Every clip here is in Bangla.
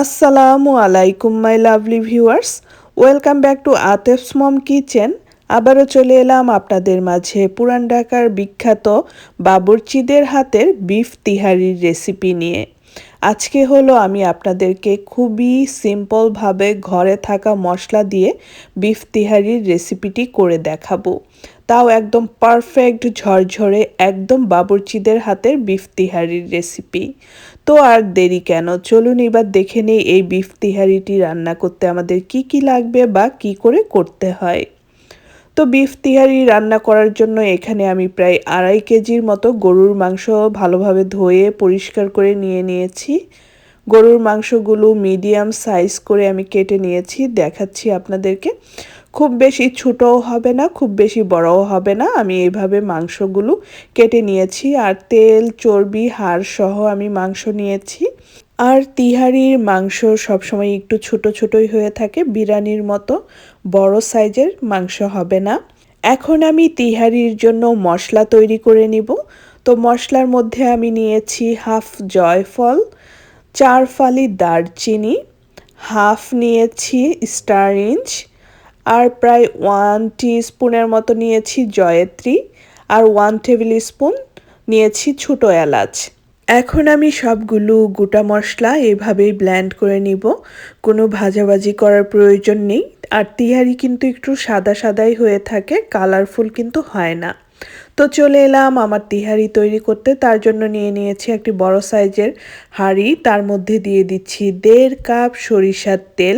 আসসালামু আলাইকুম my lovely viewers, welcome back to Atef's mom kitchen. আবারও চলে এলাম আপনাদের মাঝে পুরান ঢাকার বিখ্যাত বাবুর্চিদের হাতের বিফ তিহারির রেসিপি নিয়ে। আজকে হলো আমি আপনাদেরকে খুবই সিম্পলভাবে ঘরে থাকা মশলা দিয়ে বিফ তিহারির রেসিপিটি করে দেখাবো, তাও একদম পারফেক্ট ঝরঝরে একদম বাবুর্চিদের হাতের বিফ তিহারির রেসিপি। তো আর দেরি কেন, চলুন এবার দেখে নেই এই বিফ তিহারিটি রান্না করতে আমাদের কি কি লাগবে বা কি করে করতে হয়। তো বিফ তিহারি রান্না করার জন্য এখানে আমি প্রায় 2.5 কেজির মতো গরুর মাংস ভালোভাবে ধুয়ে পরিষ্কার করে নিয়ে নিয়েছি। গরুর মাংসগুলো মিডিয়াম সাইজ করে আমি কেটে নিয়েছি, দেখাচ্ছি আপনাদেরকে। খুব বেশি ছোটও হবে না, খুব বেশি বড়ও হবে না, আমি এইভাবে মাংসগুলো কেটে নিয়েছি। আর তেল চর্বি হাড় সহ আমি মাংস নিয়েছি। আর তিহারির মাংস সবসময় একটু ছোট ছোটই হয়ে থাকে, বিরিয়ানির মতো বড় সাইজের মাংস হবে না। এখন আমি তিহারির জন্য মশলা তৈরি করে নিব। তো মশলার মধ্যে আমি নিয়েছি হাফ জয়ফল, 4 ফালি দারচিনি, হাফ নিয়েছি স্টার ইঞ্চ, আর প্রায় 1 টিস্পুনের মতো নিয়েছি জয়ত্রী, আর 1 টেবিল স্পুন নিয়েছি ছোটো এলাচ। এখন আমি সবগুলো গোটা মশলা এভাবেই ব্লেন্ড করে নিব, কোনো ভাজাভাজি করার প্রয়োজন নেই। আর তিহারি কিন্তু একটু সাদা সাদাই হয়ে থাকে, কালারফুল কিন্তু হয় না। তো চলে এলাম আমার তিহারি তৈরি করতে। তার জন্য নিয়ে নিয়েছি একটি বড় সাইজের হাঁড়ি, তার মধ্যে দিয়ে দিচ্ছি 1.5 কাপ সরিষার তেল।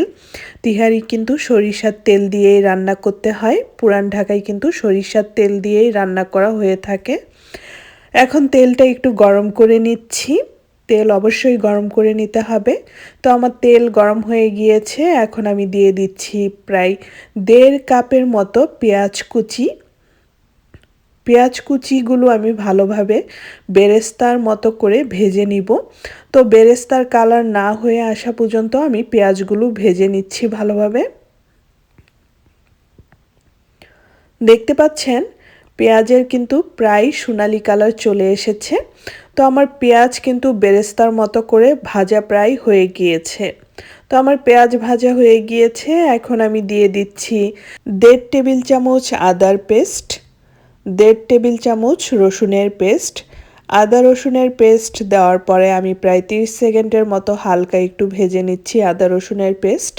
তিহারি কিন্তু সরিষার তেল দিয়েই রান্না করতে হয়, পুরান ঢাকায় কিন্তু সরিষার তেল দিয়েই রান্না করা হয়ে থাকে। এখন তেলটা একটু গরম করে নিচ্ছি, তেল অবশ্যই গরম করে নিতে হবে। তো আমার তেল গরম হয়ে গিয়েছে, এখন আমি দিয়ে দিচ্ছি প্রায় 1.5 কাপের মতো পেঁয়াজ কুচি। পেঁয়াজ কুচিগুলো আমি ভালোভাবে বেরেস্তার মতো করে ভেজে নিব। তো বেরেস্তার কালার না হয়ে আসা পর্যন্ত আমি পেঁয়াজগুলো ভেজে নিচ্ছি ভালোভাবে। দেখতে পাচ্ছেন পেঁয়াজের কিন্তু প্রায় সোনালি কালার চলে এসেছে। তো আমার পেঁয়াজ কিন্তু বেরেস্তার মতো করে ভাজা প্রায় হয়ে গিয়েছে। তো আমার পেঁয়াজ ভাজা হয়ে গিয়েছে, এখন আমি দিয়ে দিচ্ছি 1.5 টেবিল চামচ আদার পেস্ট, 1.5 টেবিল চামচ রসুনের পেস্ট। আদা রসুনের পেস্ট দেওয়ার পরে আমি প্রায় 30 সেকেন্ডের মতো হালকা একটু ভেজে নিচ্ছি আদা রসুনের পেস্ট।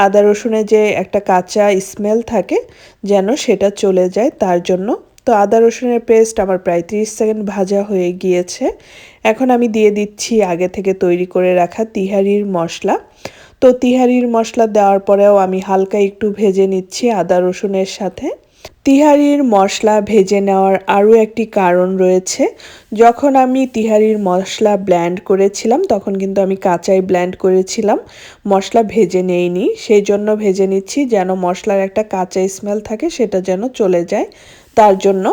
আদা রসুনে যে একটা কাঁচা স্মেল থাকে যেন সেটা চলে যায় তার জন্য। তো আদা রসুনের পেস্ট আমার প্রায় 30 সেকেন্ড ভাজা হয়ে গিয়েছে। এখন আমি দিয়ে দিচ্ছি আগে থেকে তৈরি করে রাখা তিহারির মশলা। তো তিহারির মশলা দেওয়ার পরেও আমি হালকা একটু ভেজে নিচ্ছি আদা রসুনের সাথে। তিহারির মশলা ভেজে নেওয়ার আরও একটি কারণ রয়েছে। যখন আমি তিহারির মশলা ব্লেন্ড করেছিলাম তখন কিন্তু আমি কাঁচাই ব্লেন্ড করেছিলাম, মশলা ভেজে নেইনি। সেই জন্য ভেজে নিচ্ছি যেন মশলার একটা কাঁচা স্মেল থাকে সেটা যেন চলে যায়, তার জন্য।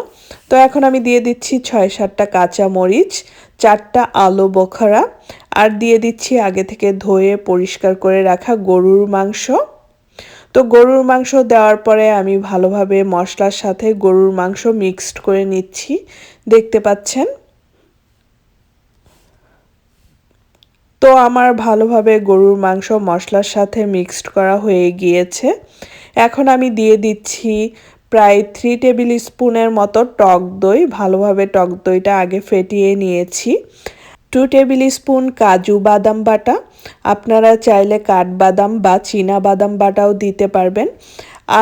তো এখন আমি দিয়ে দিচ্ছি 6-7টা কাঁচা মরিচ, 4টা আলু বোখারা, আর দিয়ে দিচ্ছি আগে থেকে ধুয়ে পরিষ্কার করে রাখা গরুর মাংস। তো গরুর মাংস দেওয়ার পরে আমি ভালোভাবে মশলার সাথে গরুর মাংস মিক্সড করে নিচ্ছি, দেখতে পাচ্ছেন। তো আমার ভালোভাবে গরুর মাংস মশলার সাথে মিক্সড করা হয়ে গিয়েছে। এখন আমি দিয়ে দিচ্ছি প্রায় 3 টেবিল স্পুনের মতো টক দই। ভালোভাবে টক দইটা আগে ফেটিয়ে নিয়েছি। 2 টেবিল স্পুন কাজু বাদাম বাটা, আপনারা চাইলে কাঠবাদাম বা চীনা বাদাম বাটাও দিতে পারবেন।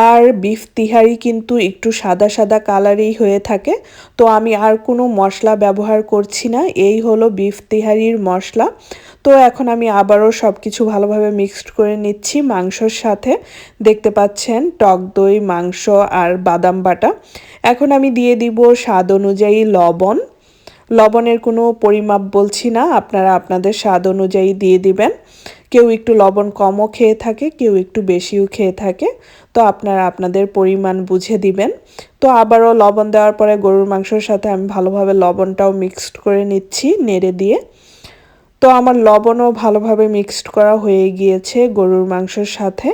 আর বিফ তিহারি কিন্তু একটু সাদা সাদা কালারই হয়ে থাকে, তো আমি আর কোনো মশলা ব্যবহার করছি না। এই হলো বিফ তিহারির মশলা। তো এখন আমি আবারও সব কিছু ভালোভাবে মিক্সড করে নিচ্ছি মাংসর সাথে। দেখতে পাচ্ছেন টক দই, মাংস আর বাদাম বাটা। এখন আমি দিয়ে দিব স্বাদ অনুযায়ী লবণ। লবণের কোনো পরিমাপ বলছি না, আপনারা আপনাদের স্বাদ অনুযায়ী দিয়ে দিবেন। কেউ একটু লবণ কমও খেয়ে থাকে, কেউ একটু বেশিও খেয়ে থাকে, তো আপনারা আপনাদের পরিমাণ বুঝে দিবেন। তো আবারও লবণ দেওয়ার পরে গরুর মাংসের সাথে আমি ভালোভাবে লবণটাও মিক্সড করে নিচ্ছি নেড়ে দিয়ে। তো আমার লবণও ভালোভাবে মিক্সড করা হয়ে গিয়েছে গরুর মাংসের সাথে।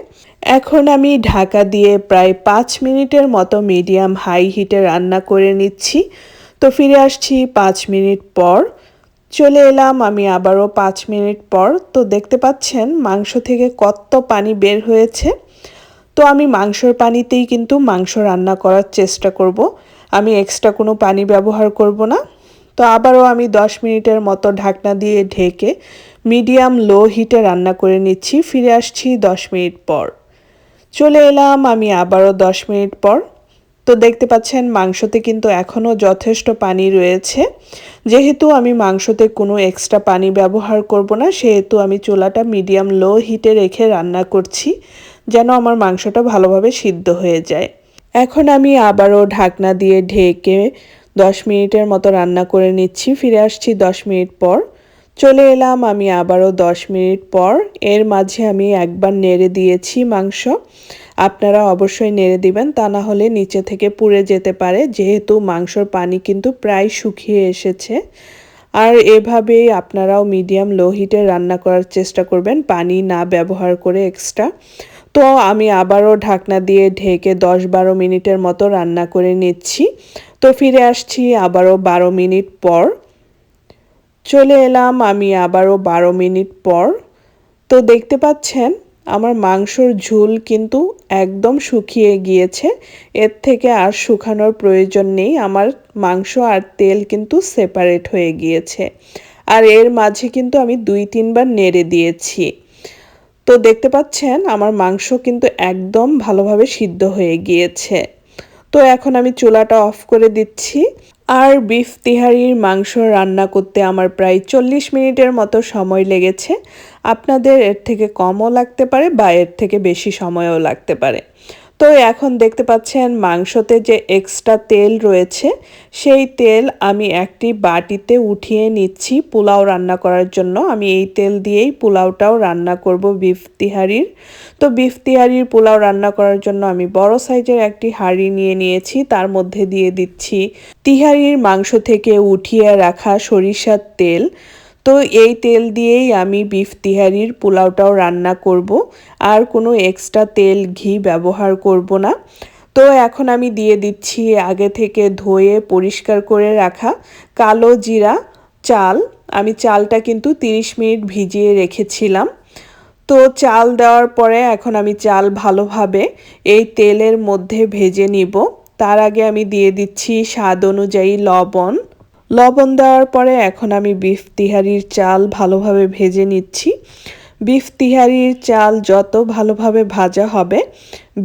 এখন আমি ঢাকা দিয়ে প্রায় 5 মিনিটের মতো মিডিয়াম হাই হিটে রান্না করে নিচ্ছি। তো ফিরে আসছি 5 মিনিট পর। চলে এলাম আমি আবারও 5 মিনিট পর। তো দেখতে পাচ্ছেন মাংস থেকে কত পানি বের হয়েছে। তো আমি মাংসর পানিতেই কিন্তু মাংস রান্না করার চেষ্টা করব। আমি এক্সট্রা কোনো পানি ব্যবহার করব না। তো আবারও আমি 10 মিনিটের মতো ঢাকনা দিয়ে ঢেকে মিডিয়াম লো হিটে রান্না করে নিচ্ছি। ফিরে আসছি 10 মিনিট পর। চলে এলাম আমি আবারও 10 মিনিট পর। তো দেখতে পাচ্ছেন মাংসতে কিন্তু এখনও যথেষ্ট পানি রয়েছে। যেহেতু আমি মাংসতে কোনো এক্সট্রা পানি ব্যবহার করব না, সেহেতু আমি চুলাটা মিডিয়াম লো হিটে রেখে রান্না করছি, যেন আমার মাংসটা ভালোভাবে সিদ্ধ হয়ে যায়। এখন আমি আবারও ঢাকনা দিয়ে ঢেকে 10 মিনিটের মতো রান্না করে নিচ্ছি। ফিরে আসছি 10 মিনিট পর। চলে এলাম আমি আবারও 10 মিনিট পর। এর মাঝে আমি একবার নেড়ে দিয়েছি মাংস। আপনারা অবশ্যই নেড়ে দিবেন, তা না হলে নিচে থেকে পুড়ে যেতে পারে, যেহেতু মাংসর পানি কিন্তু প্রায় শুকিয়ে এসেছে। আর এভাবেই আপনারাও মিডিয়াম লো হিটে রান্না করার চেষ্টা করবেন, পানি না ব্যবহার করে এক্সট্রা। তো আমি আবারও ঢাকনা দিয়ে ঢেকে 10-12 মিনিটের মতো রান্না করে নিচ্ছি। তো ফিরে আসছি আবারও 12 মিনিট পর। চলে এলাম আমি আবারও 12 মিনিট পর। তো দেখতে পাচ্ছেন আমার মাংসর ঝোল কিন্তু একদম শুকিয়ে গিয়েছে। এর থেকে আর শুকানোর প্রয়োজন নেই। আমার মাংস আর তেল কিন্তু সেপারেট হয়ে গিয়েছে। আর এর মাঝে কিন্তু আমি 2-3 বার নেড়ে দিয়েছি। তো দেখতে পাচ্ছেন আমার মাংস কিন্তু একদম ভালোভাবে সিদ্ধ হয়ে গিয়েছে। তো এখন আমি চুলাটা অফ করে দিচ্ছি। আর বিফ তিহারির মাংস রান্না করতে আমার প্রায় 40 মিনিটের মতো সময় লেগেছে। আপনাদের এর থেকে কমও লাগতে পারে বা এর থেকে বেশি সময়ও লাগতে পারে। তো এখন দেখতে পাচ্ছেন মাংসতে যে এক্সট্রা তেল রয়েছে, সেই তেল আমি একটি বাটিতে উঠিয়ে নিচ্ছি পোলাও রান্না করার জন্য। আমি এই তেল দিয়েই পোলাওটাও রান্না করব বিফ তিহারির। তো বিফ তিহারির পোলাও রান্না করার জন্য আমি বড় সাইজের একটি হাঁড়ি নিয়ে নিয়েছি। তার মধ্যে দিয়ে দিচ্ছি তিহারির মাংস থেকে উঠিয়ে রাখা সরিষার তেল। তো এই তেল দিয়েই আমি বিফ তিহারির পোলাওটাও রান্না করব। আর কোনো এক্সট্রা তেল ঘি ব্যবহার করব না। তো এখন আমি দিয়ে দিচ্ছি আগে থেকে ধুয়ে পরিষ্কার করে রাখা কালো জিরা চাল। আমি চালটা কিন্তু 30 মিনিট ভিজিয়ে রেখেছিলাম। তো চাল দেওয়ার পরে এখন আমি চাল ভালোভাবে এই তেলের মধ্যে ভেজে নিব। তার আগে আমি দিয়ে দিচ্ছি স্বাদ অনুযায়ী লবণ। লবণ দেওয়ার পরে এখন আমি বিফ তিহারির চাল ভালোভাবে ভেজে নিচ্ছি। বিফ তিহারির চাল যত ভালোভাবে ভাজা হবে,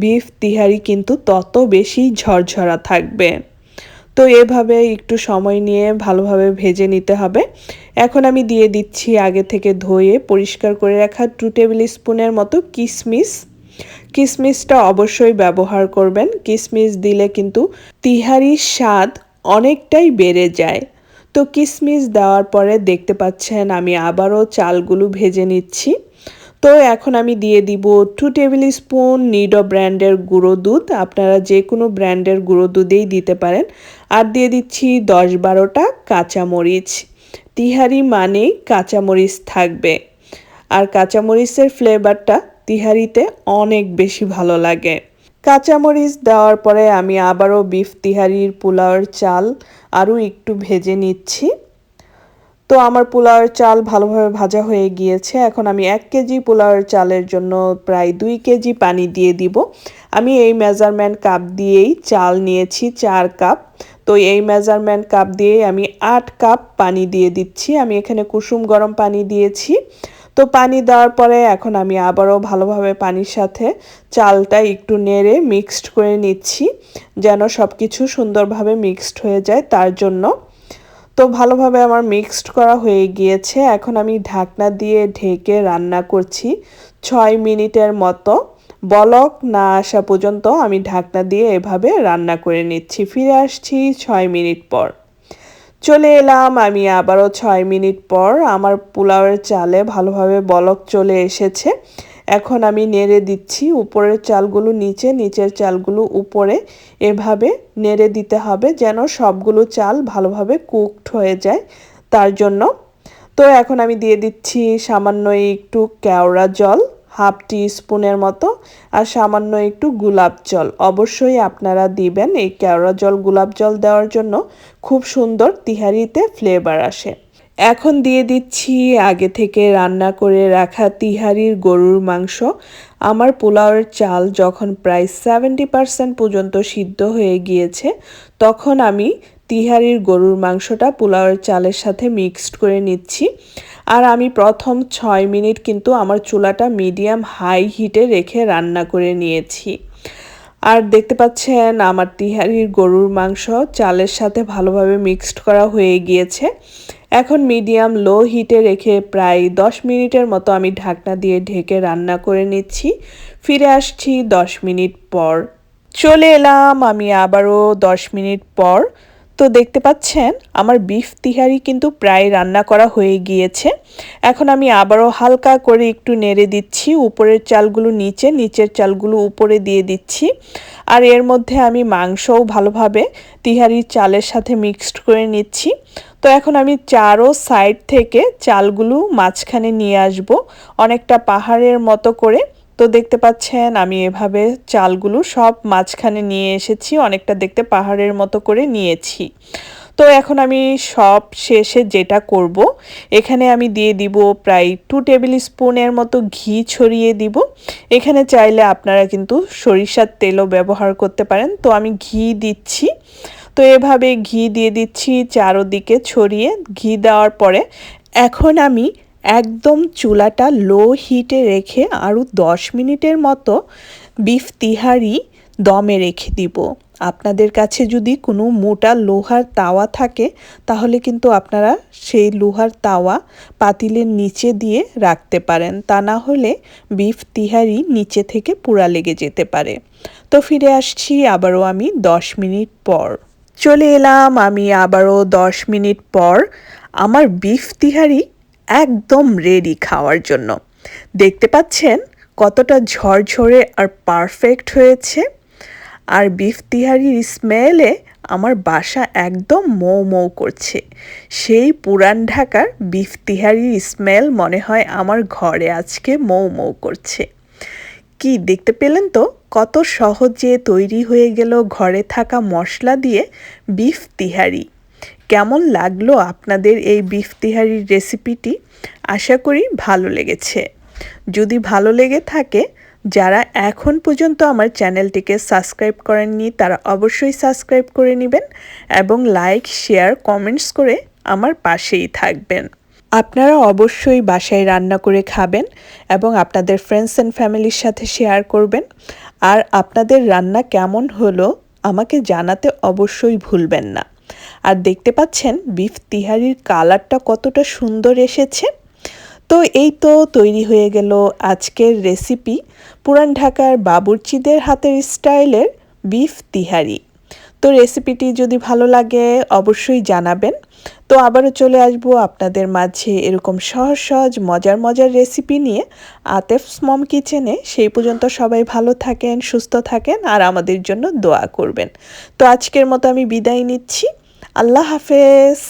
বিফ তিহারি কিন্তু তত বেশি ঝরঝরা থাকবে। তো এভাবে একটু সময় নিয়ে ভালোভাবে ভেজে নিতে হবে। এখন আমি দিয়ে দিচ্ছি আগে থেকে ধুয়ে পরিষ্কার করে রাখা 2 টেবিল স্পুনের মতো কিশমিশ। কিশমিশটা অবশ্যই ব্যবহার করবেন। কিশমিশ দিলে কিন্তু তিহারির স্বাদ অনেকটাই বেড়ে যায়। তো কিশমিশ দেওয়ার পরে দেখতে পাচ্ছেন আমি আবারও চালগুলো ভেজে নিচ্ছি। তো এখন আমি দিয়ে দিব 2 টেবিল স্পুন নিডো ব্র্যান্ডের গুঁড়ো দুধ। আপনারা যে কোনো ব্র্যান্ডের গুঁড়ো দুধেই দিতে পারেন। আর দিয়ে দিচ্ছি 10-12টা কাঁচামরিচ। তিহারি মানেই কাঁচামরিচ থাকবে। আর কাঁচামরিচের ফ্লেভারটা তিহারিতে অনেক বেশি ভালো লাগে। কাঁচামরিচ দেওয়ার পরে আমি আবারও বিফ তিহারির পোলাওয়ের চাল আরও একটু ভেজে নিচ্ছি। তো আমার পোলাওয়ের চাল ভালোভাবে ভাজা হয়ে গিয়েছে। এখন আমি 1 কেজি পোলাওয়ের চালের জন্য প্রায় 2 কেজি পানি দিয়ে দিব। আমি এই মেজারমেন্ট কাপ দিয়েই চাল নিয়েছি 4 কাপ। তো এই মেজারমেন্ট কাপ দিয়েই আমি 8 কাপ পানি দিয়ে দিচ্ছি। আমি এখানে কুসুম গরম পানি দিয়েছি। তো পানি দেওয়ার পরে এখন আমি আবারও ভালোভাবে পানির সাথে চালটা একটু নেড়ে মিক্সড করে নিচ্ছি, যেন সব কিছু সুন্দরভাবে মিক্সড হয়ে যায়, তার জন্য। তো ভালোভাবে আমার মিক্সড করা হয়ে গিয়েছে। এখন আমি ঢাকনা দিয়ে ঢেকে রান্না করছি 6 মিনিটের মতো। বলক না আসা পর্যন্ত আমি ঢাকনা দিয়ে এভাবে রান্না করে নিচ্ছি। ফিরে আসছি 6 মিনিট পর। চলে এলাম আমি আবারও 6 মিনিট পর। আমার পোলাওয়ের চালে ভালোভাবে বলক চলে এসেছে। এখন আমি নেড়ে দিচ্ছি, উপরের চালগুলো নিচে, নিচের চালগুলো উপরে, এভাবে নেড়ে দিতে হবে যেন সবগুলো চাল ভালোভাবে কুকড হয়ে যায়, তার জন্য। তো এখন আমি দিয়ে দিচ্ছি সামান্য একটু কেওড়া জল, হাফ টি স্পুনের মতো, আর সামান্য একটু গোলাপ জল অবশ্যই আপনারা দিবেন। এই কেওড়া জল গোলাপ জল দেওয়ার জন্য খুব সুন্দর তিহারিতে ফ্লেভার আসে। এখন দিয়ে দিচ্ছি আগে থেকে রান্না করে রাখা তিহারির গরুর মাংস। আমার পোলাওয়ের চাল যখন প্রায় 70% পর্যন্ত সিদ্ধ হয়ে গিয়েছে, তখন আমি তিহারির গরুর মাংসটা পোলাওয়ের চালের সাথে মিক্সড করে নিচ্ছি। আর আমি প্রথম 6 মিনিট কিন্তু আমার চুলাটা মিডিয়াম হাই হিটে রেখে রান্না করে নিয়েছি। আর দেখতে পাচ্ছেন আমার তিহারির গরুর মাংস চালের সাথে ভালোভাবে মিক্সড করা হয়ে গিয়েছে। এখন মিডিয়াম লো হিটে রেখে প্রায় 10 মিনিটের মতো আমি ঢাকনা দিয়ে ঢেকে রান্না করে নিচ্ছি। ফিরে আসছি 10 মিনিট পর। চলে এলাম আমি আবারও 10 মিনিট পর। তো দেখতে পাচ্ছেন আমার বিফ তিহারি কিন্তু প্রায় রান্না করা হয়ে গিয়েছে। এখন আমি আবারও হালকা করে একটু নেড়ে দিচ্ছি, উপরের চালগুলো নিচে, নিচের চালগুলো উপরে দিয়ে দিচ্ছি। আর এর মধ্যে আমি মাংসও ভালোভাবে তিহারির চালের সাথে মিক্সড করে নিচ্ছি। তো এখন আমি চারো সাইড থেকে চালগুলো মাঝখানে নিয়ে আসব, অনেকটা পাহাড়ের মতো করে। তো দেখতে পাচ্ছেন আমি এভাবে চালগুলো সব মাঝখানে নিয়ে এসেছি, অনেকটা দেখতে পাহাড়ের মতো করে নিয়েছি। তো এখন আমি সব শেষে যেটা করব, এখানে আমি দিয়ে দিব প্রায় 2 টেবিল স্পুনের মতো ঘি ছড়িয়ে দিব। এখানে চাইলে আপনারা কিন্তু সরিষার তেলও ব্যবহার করতে পারেন। তো আমি ঘি দিচ্ছি। তো এভাবে ঘি দিয়ে দিচ্ছি চারদিকে ছড়িয়ে। ঘি দেওয়ার পরে এখন আমি একদম চুলাটা লো হিটে রেখে আরও 10 মিনিটের মতো বিফ তিহারি দমে রেখে দিব। আপনাদের কাছে যদি কোনো মোটা লোহার তাওয়া থাকে, তাহলে কিন্তু আপনারা সেই লোহার তাওয়া পাতিলের নিচে দিয়ে রাখতে পারেন। তা না হলে বিফ তিহারি নিচে থেকে পুড়া লেগে যেতে পারে। তো ফিরে আসছি আবারও আমি 10 মিনিট পর। চলে এলাম আমি আবারও 10 মিনিট পর। আমার বিফ তিহারি একদম রেডি খাওয়ার জন্য। দেখতে পাচ্ছেন কতটা ঝরঝরে আর পারফেক্ট হয়েছে। আর বিফ তিহারির স্মেলে আমার বাসা একদম মৌ মৌ করছে। সেই পুরান ঢাকার বিফ তিহারির স্মেল মনে হয় আমার ঘরে আজকে মৌ মৌ করছে। কি দেখতে পেলেন তো কত সহজে তৈরি হয়ে গেল ঘরে থাকা মশলা দিয়ে বিফ তিহারি। কেমন লাগলো আপনাদের এই বিফ তিহারির রেসিপিটি? আশা করি ভালো লেগেছে। যদি ভালো লেগে থাকে, যারা এখন পর্যন্ত আমার চ্যানেলটিকে সাবস্ক্রাইব করেননি তারা অবশ্যই সাবস্ক্রাইব করে নেবেন এবং লাইক, শেয়ার, কমেন্টস করে আমার পাশেই থাকবেন। আপনারা অবশ্যই বাসায় রান্না করে খাবেন এবং আপনাদের ফ্রেন্ডস অ্যান্ড ফ্যামিলির সাথে শেয়ার করবেন। আর আপনাদের রান্না কেমন হলো আমাকে জানাতে অবশ্যই ভুলবেন না। আর দেখতে পাচ্ছেন বিফ তিহারির কালারটা কতটা সুন্দর এসেছে। তো এই তো তৈরি হয়ে গেল আজকের রেসিপি, পুরান ঢাকার বাবুর্চিদের হাতের স্টাইলের বিফ তিহারি। তো রেসিপিটি যদি ভালো লাগে অবশ্যই জানাবেন। তো আবারও চলে আসবো আপনাদের মাঝে এরকম সহজ সহজ মজার মজার রেসিপি নিয়ে আতেফস মম কিচেনে। সেই পর্যন্ত সবাই ভালো থাকেন, সুস্থ থাকেন আর আমাদের জন্য দোয়া করবেন। তো আজকের মতো আমি বিদায় নিচ্ছি। আল্লাহ হাফেজ।